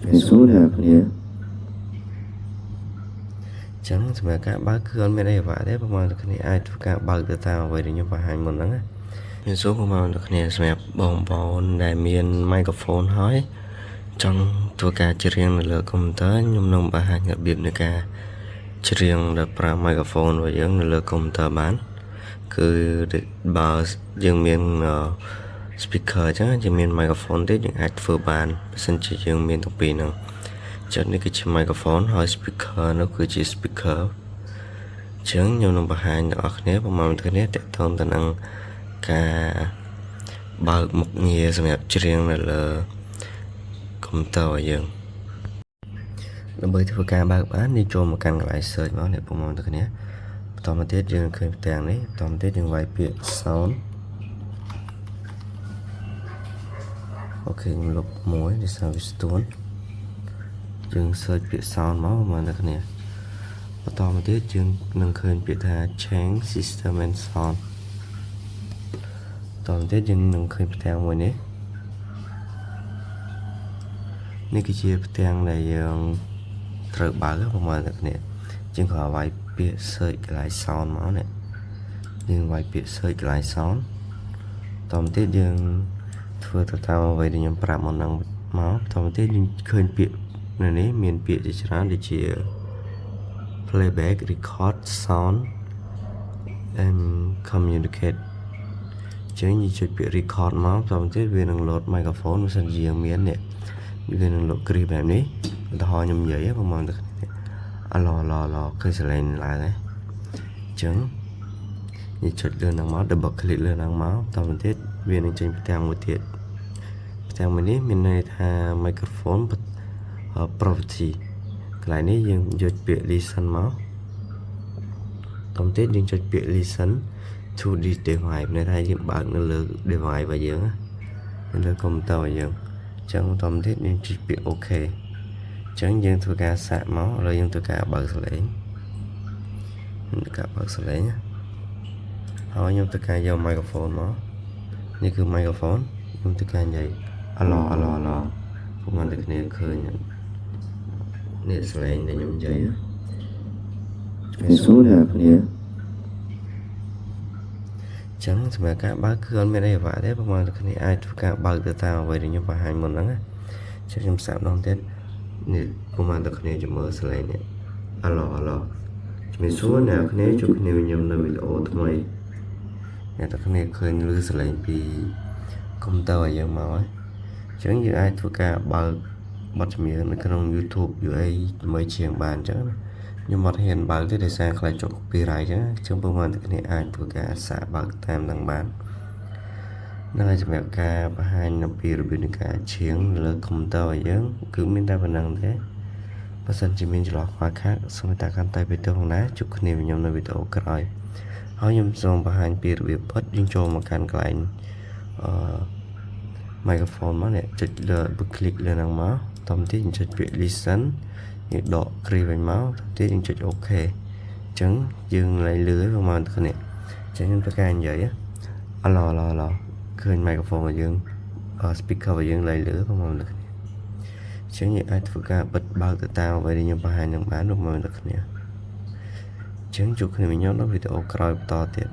cái số nào kia chẳng mà cả ba cứ bên đây vậy đấy mà cái này ai cả ba từ tao về thì như vậy hai mình đó cái số của mình cái này sẽ bồng bồn đại miền microphone hỏi trongตัวการเรียงในเรื่องคอมพิวเตอร์ยมนงบาหารกับบีบในการเรียงในปราไมโครโฟนไว้ยังในเรื่องคอมพิวเตอร์บ้านคือบาสยังมีสปีกเกอร์จังยังมีไมโครโฟนที่ยังอัดฝืบานสัญญายังมีตรงปีนึงจากนี้ก็จะไมโครโฟนหอยสปีกเกอร์นั่นคือจีสปีกเกอร์จังยมนงบาหารออกเนี้ยประมาณตัวเนี้ยแต่ตอนนั้นการบาหมกเงียสำหรับเรียงในเรื่องคอมพิวเตอร์ยังដើម្បីធ្វើការបើកបាននេះចូលមកកាន់កន្លែង search មកនេះពុំមកទៅគ្នាបន្តមកទៀតយើងឃើញផ្ទាំងនេះបន្តមកទៀតយើងវាយពាក្យ sound អូខេខ្ញុំលុបមួយនេះសារវាស្ទួនយើង search ពាក្យ sound មកមកទៅគ្នាបន្តមកទៀតយើងនឹងឃើញពាក្យថា change system and sound បន្តមកទៀតយើងនឹងឃើញផ្ទាំងមួយនេះនេះគឺជាផ្ទាំងដែលយើងត្រូវបើកប្រហែលតែគ្នាជាងក៏វាយពាក្យ search កន្លែង sound មកនេះយើងវាយពាក្យ search កន្លែង sound តទៅទៀតយើងធ្វើទៅតាមអ្វីដែលខ្ញុំប្រាប់មុនហ្នឹងមកតទៅទៀតយើងឃើញពាក្យនៅនេះមានពាក្យជាច្រើនដូចជា playback record sound and communicate ជាងយើងចុចពាក្យ record មកតទៅទៀតវានឹង load microphone មិនសិនជាយើងមាននេះវានឹង load គ្រីបែបនេះឧទាហរណ៍ខ្ញុំនិយាយប្រហែលឡឃើញសលេងឡើងហើយអញ្ចឹងនេះចុចលើហ្នឹងមក double click លើហ្នឹងមកតទៅទៀតវានឹងចេញផ្ទាំងមួយទៀតផ្ទាំងមួយនេះមានន័យថា microphone property កន្លែងនេះយើងយកពាក្យ listen មកតទៅទៀតយើងចុចពាក្យ listen to this device ន័យថាយើងបើកនៅលើ device របស់យើងនៅលើ computer របស់យើងអញ្ចឹងតទៅទៀតយើងចុចពាក្យ OKចឹងយើងធ្វើការសាកមកឥឡូវយើងធ្វើការបើកសលេងហើយខ្ញុំធ្វើការយក microphone មកនេះគឺ microphone ខ្ញុំធ្វើការនិយាយអឡពុកមិនតែគ្នាឃើញនេះសលេងដែលខ្ញុំនិយាយ cái số nào kia ចឹងសម្រាប់ការបើកគឺអត់មានអីអាវ៉ាទេប្រហែលតែគ្នាអាចធ្វើការបើកទៅតាមអ្វីដែលខ្ញុំបង្ហាញមុនហ្នឹងចឹងខ្ញុំសាកម្ដងទៀតនេះប្រហែលតែគ្នាជំរឿសលេងនេះអឡជំរាបសួរអ្នកគ្នាជួបគ្នាខ្ញុំនៅវីដេអូថ្មីអ្នកទាំងគ្នាឃើញឮសលេងពីកុំព្យូទ័រឲ្យយើងមកហើយអញ្ចឹងយើងអាចធ្វើការបើកបទចម្រៀងនៅក្នុង YouTube យូរអីជាមួយជាងបានអញ្ចឹងខ្ញុំអត់ហ៊ានបើកទេដោយសារខ្លាចជាប់ copyright អញ្ចឹងប្រហែលតែគ្នាអាចធ្វើការសាកបើកតាមនឹងបាននឹងហើយសម្រាប់ការបង្ហាញអំពីរបៀបនៃការច្រៀងលើកុំព្យូទ័រឲ្យយើងគឺមានតែប៉ុណ្្នឹងទេបើសិនជាមានចន្លោះខ្វះខាតសូមតាកាន់តែវីដេអូផងណាជួបគ្នាខ្ញុំនៅវីដេអូក្រោយហើយខ្ញុំសូមបង្ហាញពីរបៀបបិទយើងចូលមកកាន់កន្លែងmicrophone មកនេះចុចលើ click លើហ្នឹងមកតទៅទៀតយើងចុចពាក្យ listen យើងដកគ្រីវិញមកទៅទៀតយើងចុច OK អញ្ចឹងយើងឡើងលឺហើយប្រហែលតែគ្នាអញ្ចឹងខ្ញុំធ្វើការនិយាយអឡឃើញ microphone របស់យើងspeaker របស់យើងឡើងលឺប្រហែលតែគ្នាអញ្ចឹងយើងអាចធ្វើការបិទបើកទៅតាមអ្វីដែលខ្ញុំបង្ហាញនឹងបានប្រហែលតែគ្នាអញ្ចឹងជួបគ្នាវិញខ្ញុំនៅវីដេអូក្រោយបន្តទៀត